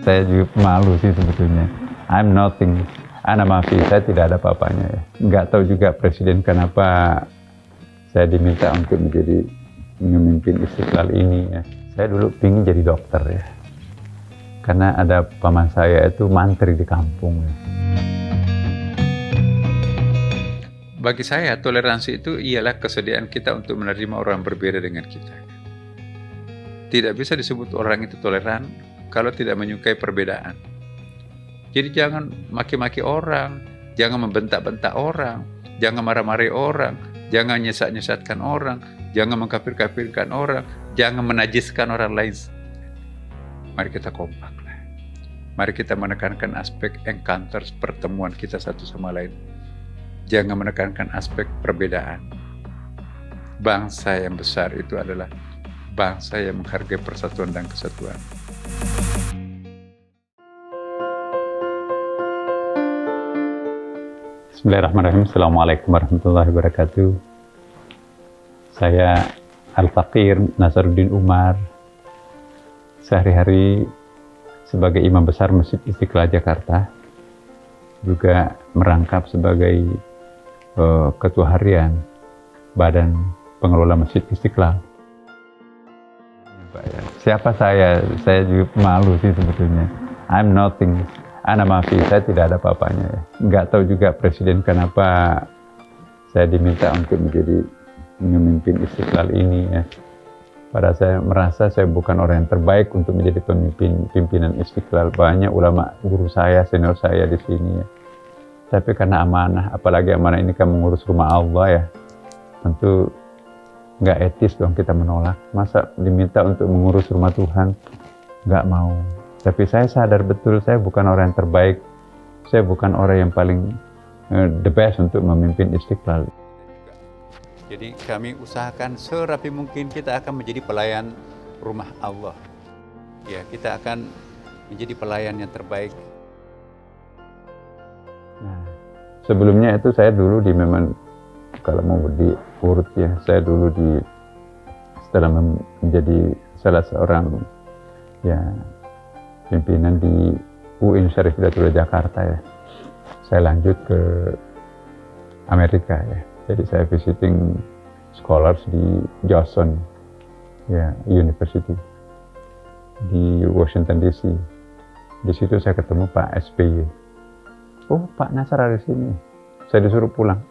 Saya juga malu sih sebetulnya. I'm nothing. Ana mafi, saya tidak ada apa-apanya ya. Nggak tahu juga Presiden kenapa saya diminta untuk menjadi memimpin Istiqlal ini ya. Saya dulu ingin jadi dokter ya. Karena ada paman saya itu mantri di kampung ya. Bagi saya toleransi itu ialah kesediaan kita untuk menerima orang berbeda dengan kita. Tidak bisa disebut orang itu toleran kalau tidak menyukai perbedaan. Jadi jangan maki-maki orang, jangan membentak-bentak orang, jangan marah-marahi orang, jangan nyesat-nyesatkan orang, jangan mengkafir-kafirkan orang, jangan menajiskan orang lain. Mari kita kompaklah. Mari kita menekankan aspek encounters, pertemuan kita satu sama lain. Jangan menekankan aspek perbedaan. Bangsa yang besar itu adalah bangsa yang menghargai persatuan dan kesatuan. Bismillahirrahmanirrahim. Assalamualaikum warahmatullahi wabarakatuh. Saya Al-Faqir Nasaruddin Umar, sehari-hari sebagai Imam Besar Masjid Istiqlal Jakarta, juga merangkap sebagai Ketua Harian Badan Pengelola Masjid Istiqlal. Siapa saya? Saya juga malu sih sebetulnya. I'm nothing. Ana mafi, saya tidak ada apa-apanya ya. Nggak tahu juga Presiden kenapa saya diminta untuk menjadi memimpin Istiqlal ini ya. Padahal saya merasa saya bukan orang yang terbaik untuk menjadi pimpinan Istiqlal. Banyak ulama guru saya, senior saya di sini ya. Tapi karena amanah, apalagi amanah ini kan mengurus rumah Allah ya. Tentu nggak etis dong kita menolak. Masa diminta untuk mengurus rumah Tuhan? Nggak mau. Tapi saya sadar betul saya bukan orang yang terbaik. Saya bukan orang yang paling the best untuk memimpin Istiqlal. Jadi kami usahakan serapi mungkin kita akan menjadi pelayan rumah Allah. Ya, kita akan menjadi pelayan yang terbaik. Nah, sebelumnya itu saya dulu memang kalau mau diurut ya, saya dulu setelah menjadi salah seorang ya pimpinan di UIN Syarif Hidayatullah Jakarta ya. Saya lanjut ke Amerika ya. Jadi saya visiting scholars di Johnson ya, University di Washington DC. Di situ saya ketemu Pak SBY. Oh, Pak Nasar ada di sini. Saya disuruh pulang.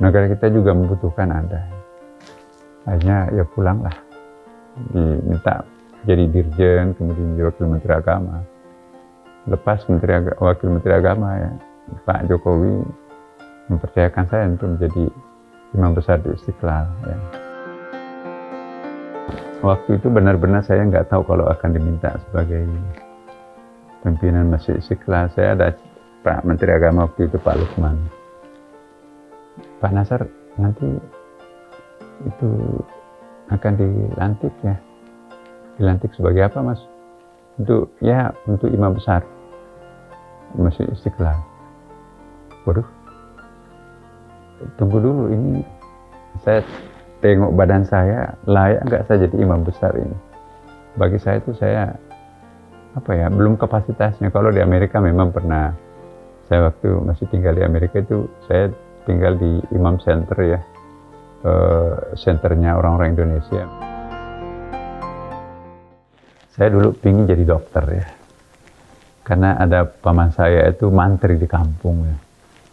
Negara kita juga membutuhkan Anda. Akhirnya ya pulanglah. Diminta jadi dirjen, kemudian jadi wakil menteri agama. Lepas wakil menteri agama ya, Pak Jokowi mempercayakan saya untuk menjadi imam besar di Istiqlal ya. Waktu itu benar-benar saya nggak tahu kalau akan diminta sebagai pimpinan Masjid Istiqlal. Saya ada Pak Menteri Agama waktu itu, Pak Lukman. Pak Nasar nanti itu akan dilantik ya. Dilantik sebagai apa, Mas? Untuk imam besar Masjid Istiqlal. Waduh, tunggu dulu, ini saya tengok badan saya layak nggak saya jadi imam besar ini. Bagi saya itu belum kapasitasnya. Kalau di Amerika memang pernah, saya waktu masih tinggal di Amerika itu saya tinggal di Imam Center ya, senternya orang-orang Indonesia. Saya dulu ingin jadi dokter ya, karena ada paman saya itu mantri di kampung ya.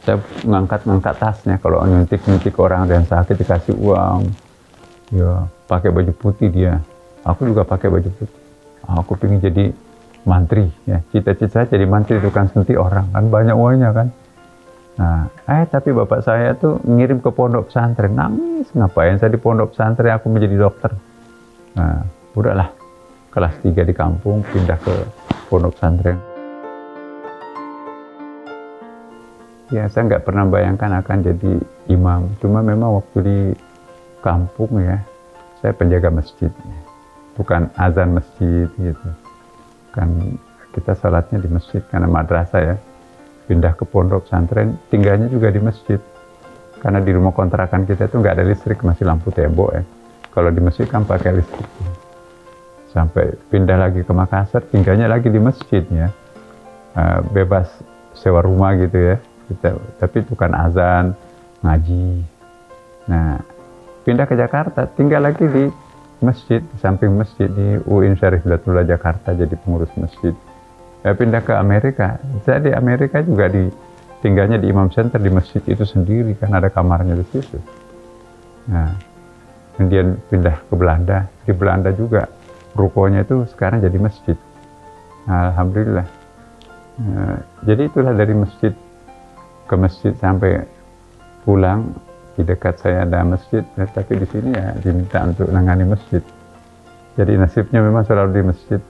Saya ngangkat tasnya, kalau nyuntik orang ada yang sakit dikasih uang, ya pakai baju putih dia. Aku juga pakai baju putih. Aku ingin jadi mantri ya, cita-cita saya jadi mantri, tukang suntik orang kan banyak uangnya kan. Nah, tapi bapak saya tuh ngirim ke pondok pesantren, nangis, ngapain saya di pondok pesantren, aku menjadi dokter. Nah, udahlah. Kelas 3 di kampung, pindah ke pondok pesantren. Ya, saya nggak pernah bayangkan akan jadi imam. Cuma memang waktu di kampung ya, saya penjaga masjid. Bukan azan masjid gitu. Kan kita salatnya di masjid karena madrasah ya. Pindah ke pondok pesantren, tinggalnya juga di masjid. Karena di rumah kontrakan kita itu nggak ada listrik, masih lampu tembok ya. Kalau di masjid kan pakai listrik. sampai pindah lagi ke Makassar, tinggalnya lagi di masjid ya. Bebas sewa rumah gitu ya. Tapi bukan azan, ngaji. Nah, pindah ke Jakarta, tinggal lagi di masjid, di samping masjid di UIN Syarif Hidayatullah Jakarta jadi pengurus masjid. Pindah ke Amerika, saya di Amerika juga tinggalnya di Imam Center di masjid itu sendiri, kan ada kamarnya di situ. Nah, kemudian pindah ke Belanda, di Belanda juga rukonya itu sekarang jadi masjid. Alhamdulillah. Jadi itulah dari masjid ke masjid sampai pulang, di dekat saya ada masjid, tapi di sini ya diminta untuk nangani masjid. Jadi nasibnya memang selalu di masjid.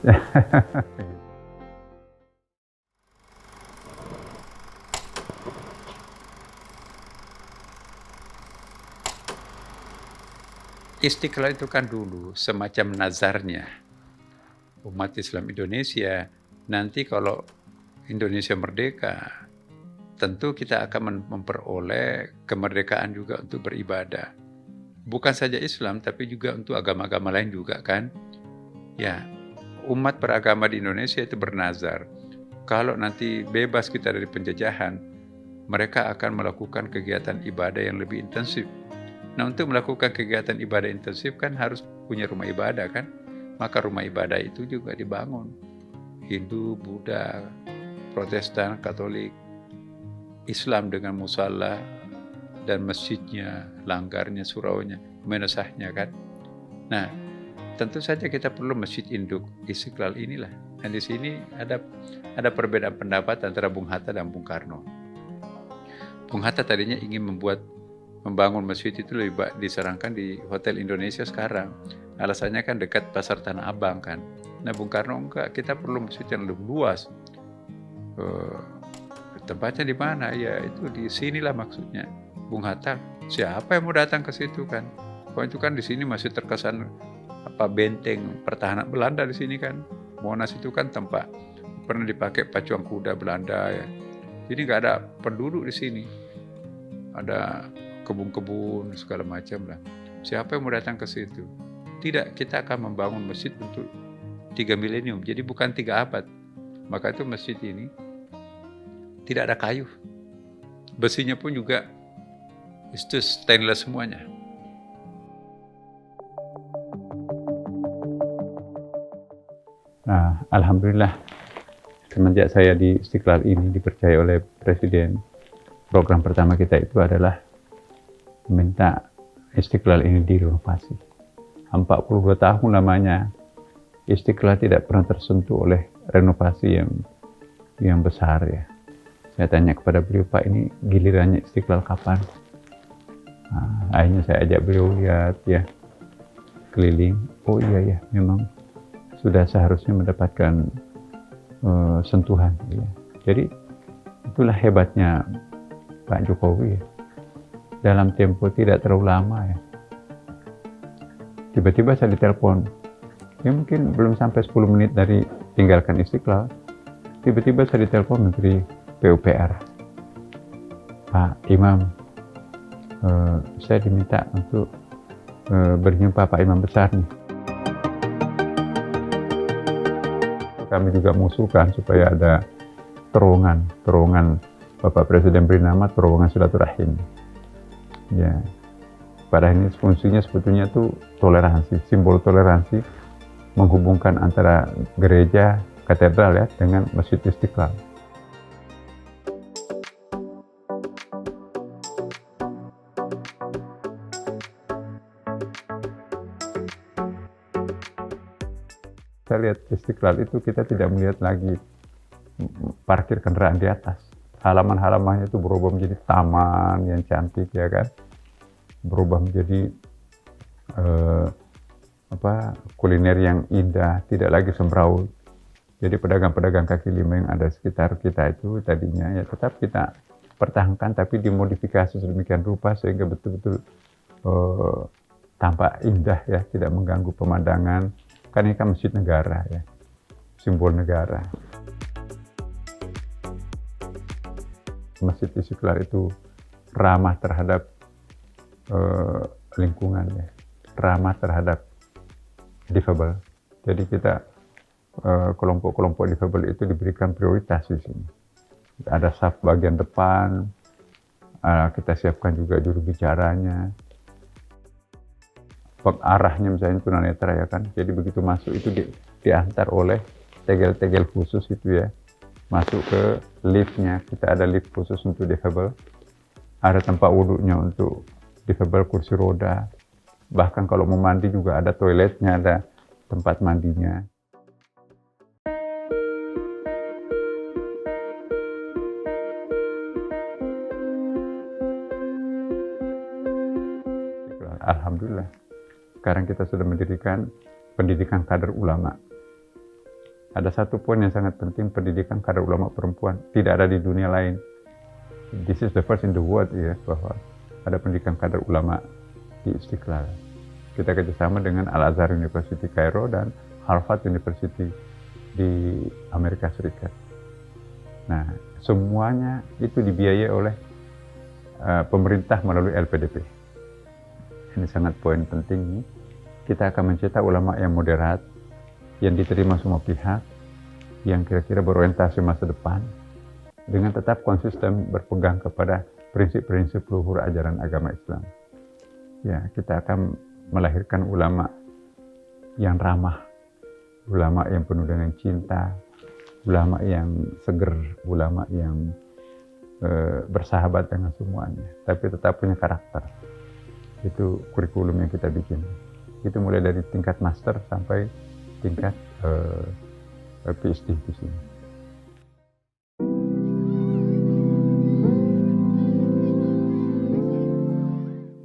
Istiqlal itu kan dulu semacam nazarnya umat Islam Indonesia. Nanti kalau Indonesia merdeka, tentu kita akan memperoleh kemerdekaan juga untuk beribadah. Bukan saja Islam, tapi juga untuk agama-agama lain juga kan. Ya, umat beragama di Indonesia itu bernazar, kalau nanti bebas kita dari penjajahan, mereka akan melakukan kegiatan ibadah yang lebih intensif. Nah, untuk melakukan kegiatan ibadah intensif kan harus punya rumah ibadah kan. Maka rumah ibadah itu juga dibangun. Hindu, Buddha, Protestan, Katolik, Islam dengan musala dan masjidnya, langgarnya, suraunya, menasahnya kan. Nah, tentu saja kita perlu masjid induk Istiqlal inilah. Dan di sini ada perbedaan pendapat antara Bung Hatta dan Bung Karno. Bung Hatta tadinya ingin membangun masjid itu lebih baik disarankan di Hotel Indonesia sekarang. Alasannya kan dekat Pasar Tanah Abang kan. Nah, Bung Karno enggak, kita perlu masjid yang lebih luas. Tempatnya di mana? Ya itu di sinilah maksudnya. Bung Hatta, siapa yang mau datang ke situ kan? Oh itu kan di sini masih terkesan benteng pertahanan Belanda di sini kan. Monas itu kan tempat pernah dipakai pacuan kuda Belanda ya. Jadi nggak ada penduduk di sini. Ada kebun-kebun segala macam lah. Siapa yang mau datang ke situ? Tidak, kita akan membangun masjid untuk 3 milenium. Jadi bukan 3 abad. Maka itu masjid ini tidak ada kayu. Besinya pun juga itu stainless semuanya. Nah, alhamdulillah semenjak saya di Istiqlal ini dipercaya oleh Presiden, program pertama kita itu adalah minta Istiqlal ini direnovasi. 42 tahun lamanya Istiqlal tidak pernah tersentuh oleh renovasi yang besar ya. Saya tanya kepada beliau, Pak, ini gilirannya Istiqlal kapan? Nah, akhirnya saya ajak beliau lihat ya, keliling. Oh iya ya, memang sudah seharusnya mendapatkan sentuhan ya. Jadi itulah hebatnya Pak Jokowi ya. Dalam tempo tidak terlalu lama ya. Tiba-tiba saya ditelepon. Ya mungkin belum sampai 10 menit dari tinggalkan Istiqlal. Tiba-tiba saya ditelepon Menteri PUPR. Pak Imam, saya diminta untuk berjumpa Pak Imam besar nih. Kami juga mengusulkan supaya ada terowongan Bapak Presiden beri nama terowongan silaturahim. Ya, pada ini fungsinya sebetulnya itu toleransi, simbol toleransi menghubungkan antara gereja katedral ya dengan Masjid Istiqlal. Saya lihat Istiqlal itu kita tidak melihat lagi parkir kendaraan di atas. Halaman-halamannya itu berubah menjadi taman yang cantik ya kan, berubah menjadi kuliner yang indah, tidak lagi sembraut. Jadi pedagang-pedagang kaki lima yang ada sekitar kita itu tadinya ya tetap kita pertahankan, tapi dimodifikasi sedemikian rupa sehingga betul-betul tampak indah ya, tidak mengganggu pemandangan. Kan ini kan masjid negara ya, simbol negara. Masjid Istiqlal itu ramah terhadap lingkungan ya, ramah terhadap difabel. Jadi kita kelompok-kelompok difabel itu diberikan prioritas di sini. Ada saf bagian depan, kita siapkan juga juru bicaranya, pengarahnya misalnya tunanetra ya kan. Jadi begitu masuk itu diantar oleh tegel-tegel khusus itu ya, masuk ke liftnya. Kita ada lift khusus untuk difabel, ada tempat wudhunya untuk difabel kursi roda, bahkan kalau mau mandi juga ada toiletnya, ada tempat mandinya. Alhamdulillah, sekarang kita sudah mendirikan pendidikan kader ulama. Ada satu poin yang sangat penting, pendidikan kader ulama perempuan tidak ada di dunia lain. This is the first in the world ya, bahwa ada pendidikan kader ulama di Istiqlal. Kita kerjasama dengan Al-Azhar University Kairo dan Harvard University di Amerika Serikat. Nah, semuanya itu dibiayai oleh pemerintah melalui LPDP. Ini sangat poin penting. Kita akan mencetak ulama yang moderat, yang diterima semua pihak, yang kira-kira berorientasi masa depan, dengan tetap konsisten berpegang kepada prinsip-prinsip luhur ajaran agama Islam. Ya, kita akan melahirkan ulama yang ramah, ulama yang penuh dengan cinta, ulama yang seger, ulama yang bersahabat dengan semuanya, tapi tetap punya karakter. Itu kurikulum yang kita bikin. Itu mulai dari tingkat master sampai tingkat PhD di sini.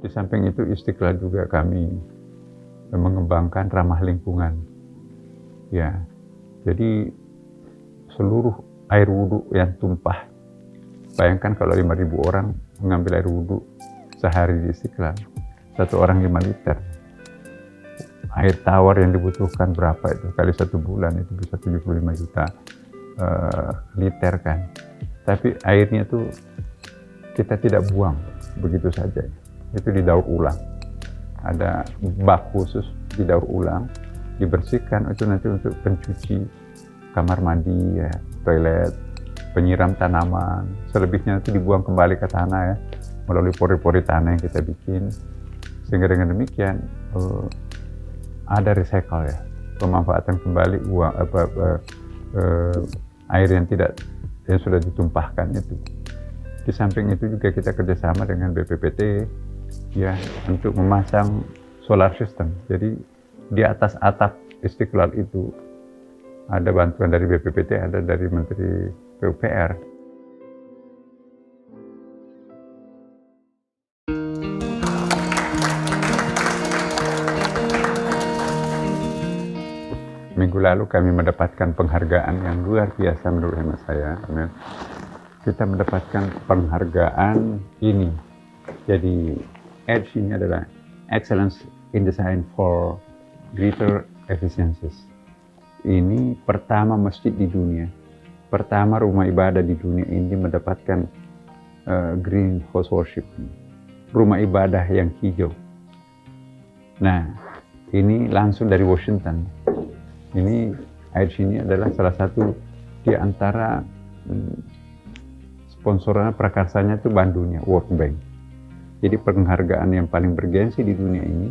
Di samping itu Istiqlal juga kami mengembangkan ramah lingkungan. Ya, jadi seluruh air wudhu yang tumpah. Bayangkan kalau 5.000 orang mengambil air wudhu sehari di Istiqlal. 1 orang 5 liter. Air tawar yang dibutuhkan berapa itu? Kali 1 bulan itu bisa 75 juta liter kan. Tapi airnya tuh kita tidak buang begitu saja. Itu didaur ulang. Ada bak khusus didaur ulang, dibersihkan itu nanti untuk pencuci kamar mandi, ya, toilet, penyiram tanaman. Selebihnya itu dibuang kembali ke tanah ya, melalui pori-pori tanah yang kita bikin. Sehingga dengan demikian ada recycle ya, pemanfaatan kembali uang air yang sudah ditumpahkan itu. Di samping itu juga kita kerjasama dengan BPPT ya untuk memasang solar system. Jadi di atas atap Istiqlal itu ada bantuan dari BPPT, ada dari Menteri PUPR. Minggu lalu kami mendapatkan penghargaan yang luar biasa menurut hemat saya. Kita mendapatkan penghargaan ini. Jadi EDGE ini adalah Excellence in Design for Greater Efficiencies. Ini pertama masjid di dunia, pertama rumah ibadah di dunia ini mendapatkan Green House Worship, rumah ibadah yang hijau. Nah, ini langsung dari Washington. Ini EDGE ini adalah salah satu di antara sponsornya prakarsanya itu Bank Dunia, World Bank. Jadi penghargaan yang paling bergensi di dunia ini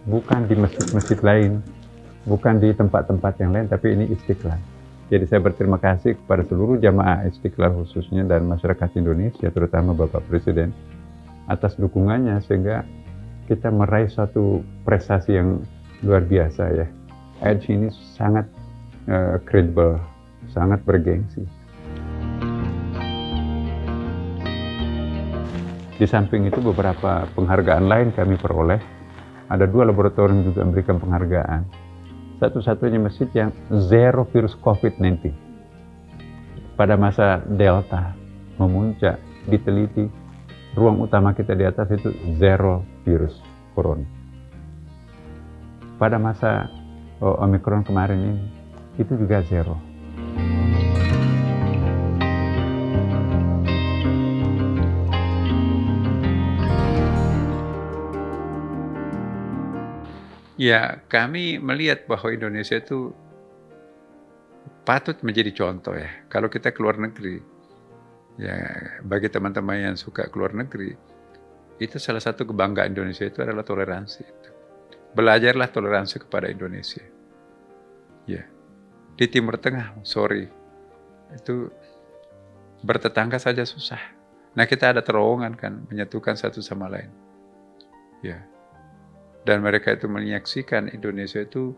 bukan di masjid-masjid lain, bukan di tempat-tempat yang lain, tapi ini Istiqlal. Jadi saya berterima kasih kepada seluruh jamaah Istiqlal khususnya dan masyarakat Indonesia, terutama Bapak Presiden, atas dukungannya sehingga kita meraih suatu prestasi yang luar biasa ya. EDGE ini sangat kredibel, sangat bergengsi. Di samping itu beberapa penghargaan lain kami peroleh. Ada 2 laboratorium juga memberikan penghargaan. Satu-satunya masjid yang zero virus COVID-19. Pada masa Delta memuncak, diteliti, ruang utama kita di atas itu zero virus corona. Pada masa Omicron kemarin ini, itu juga zero. Ya, kami melihat bahwa Indonesia itu patut menjadi contoh ya. Kalau kita keluar negeri, ya bagi teman-teman yang suka keluar negeri, itu salah satu kebanggaan Indonesia itu adalah toleransi. Belajarlah toleransi kepada Indonesia. Ya, di Timur Tengah, sorry, itu bertetangga saja susah. Nah kita ada terowongan kan, menyatukan satu sama lain. Ya, dan mereka itu menyaksikan Indonesia itu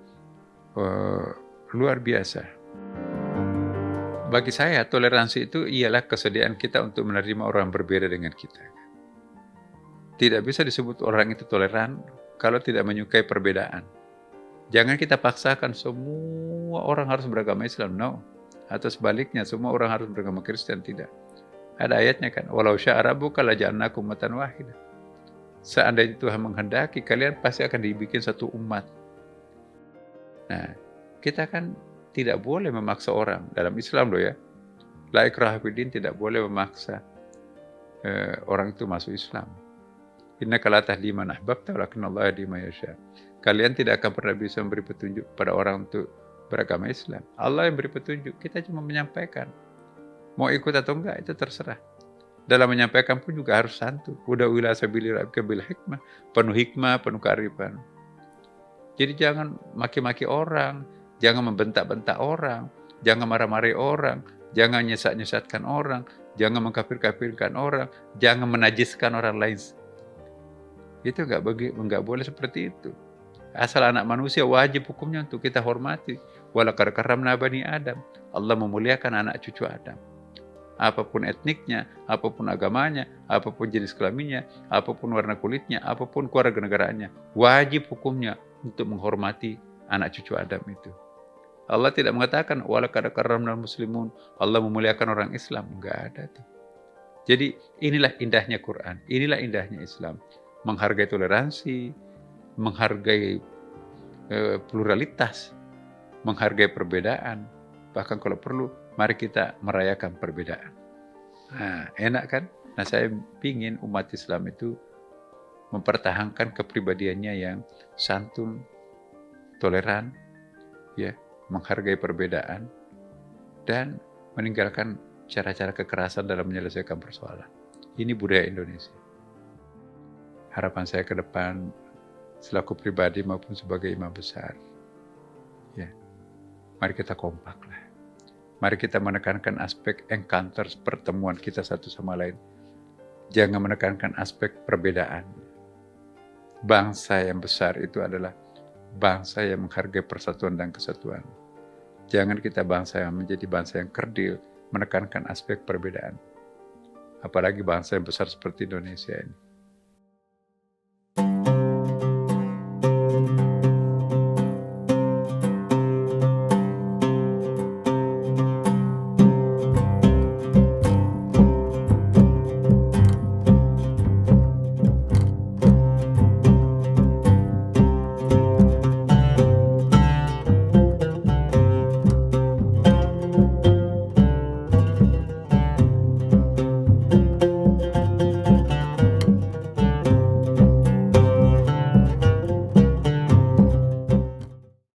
luar biasa. Bagi saya toleransi itu ialah kesediaan kita untuk menerima orang berbeda dengan kita. Tidak bisa disebut orang itu toleran kalau tidak menyukai perbedaan. Jangan kita paksakan semua orang harus beragama Islam, no. Atau sebaliknya semua orang harus beragama Kristen, tidak. Ada ayatnya kan, walau syaa rabbuka laja'alnakum ummatan wahidah. Seandainya Tuhan menghendaki, kalian pasti akan dibikin satu umat. Nah, kita kan tidak boleh memaksa orang dalam Islam loh ya. La ikraha fiddin, tidak boleh memaksa orang itu masuk Islam. Innaka la tahdi man ahbabta walakinnallaha yahdi man yasha. Kalian tidak akan pernah bisa memberi petunjuk pada orang untuk beragama Islam. Allah yang beri petunjuk, kita cuma menyampaikan. Mau ikut atau enggak itu terserah. Dalam menyampaikan pun juga harus santun. Udah ila sabili rabbika bil hikmah, penuh kearifan. Jadi jangan maki-maki orang, jangan membentak-bentak orang, jangan marah-marahi orang, jangan nyesat-nyesatkan orang, jangan mengkafir-kafirkan orang, jangan menajiskan orang lain. Itu enggak boleh seperti itu. Asal anak manusia wajib hukumnya untuk kita hormati. Walaqad karramna bani Adam. Allah memuliakan anak cucu Adam. Apapun etniknya, apapun agamanya, apapun jenis kelaminnya, apapun warna kulitnya, apapun kewarganegaraannya, wajib hukumnya untuk menghormati anak cucu Adam itu. Allah tidak mengatakan walaqad karramnal muslimun, Allah memuliakan orang Islam, enggak ada tuh. Jadi inilah indahnya Quran, inilah indahnya Islam, menghargai toleransi, menghargai pluralitas, menghargai perbedaan, bahkan kalau perlu mari kita merayakan perbedaan. Nah, enak kan? Nah, saya ingin umat Islam itu mempertahankan kepribadiannya yang santun, toleran, ya, menghargai perbedaan, dan meninggalkan cara-cara kekerasan dalam menyelesaikan persoalan. Ini budaya Indonesia. Harapan saya ke depan, selaku pribadi maupun sebagai imam besar, ya, mari kita kompaklah. Mari kita menekankan aspek encounter, pertemuan kita satu sama lain. Jangan menekankan aspek perbedaan. Bangsa yang besar itu adalah bangsa yang menghargai persatuan dan kesatuan. Jangan kita bangsa yang menjadi bangsa yang kerdil, menekankan aspek perbedaan. Apalagi bangsa yang besar seperti Indonesia ini.